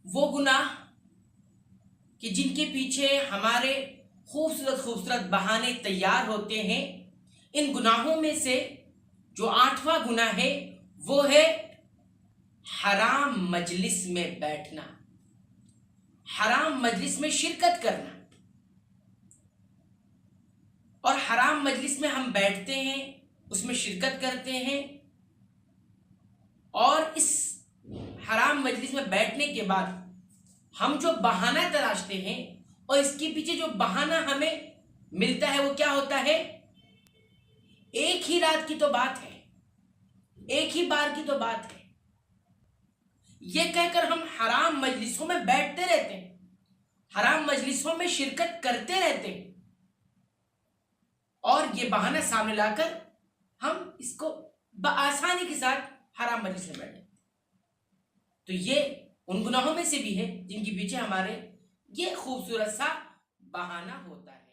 وہ گناہ کہ جن کے پیچھے ہمارے خوبصورت خوبصورت بہانے تیار ہوتے ہیں، ان گناہوں میں سے جو 8واں گناہ ہے وہ ہے حرام مجلس میں بیٹھنا، حرام مجلس میں شرکت کرنا۔ اور حرام مجلس میں ہم بیٹھتے ہیں، اس میں شرکت کرتے ہیں، اور اس حرام مجلس میں بیٹھنے کے بعد ہم جو بہانہ تراشتے ہیں اور اس کے پیچھے جو بہانہ ہمیں ملتا ہے وہ کیا ہوتا ہے؟ ایک ہی رات کی تو بات ہے، ایک ہی بار کی تو بات ہے، یہ کہہ کر ہم حرام مجلسوں میں بیٹھتے رہتے ہیں، حرام مجلسوں میں شرکت کرتے رہتے ہیں، اور یہ بہانہ سامنے لا کر ہم اس کو بآسانی کے ساتھ حرام مجلس میں بیٹھتے ہیں۔ تو یہ ان گناہوں میں سے بھی ہے جن کے پیچھے ہمارے یہ خوبصورت سا بہانہ ہوتا ہے۔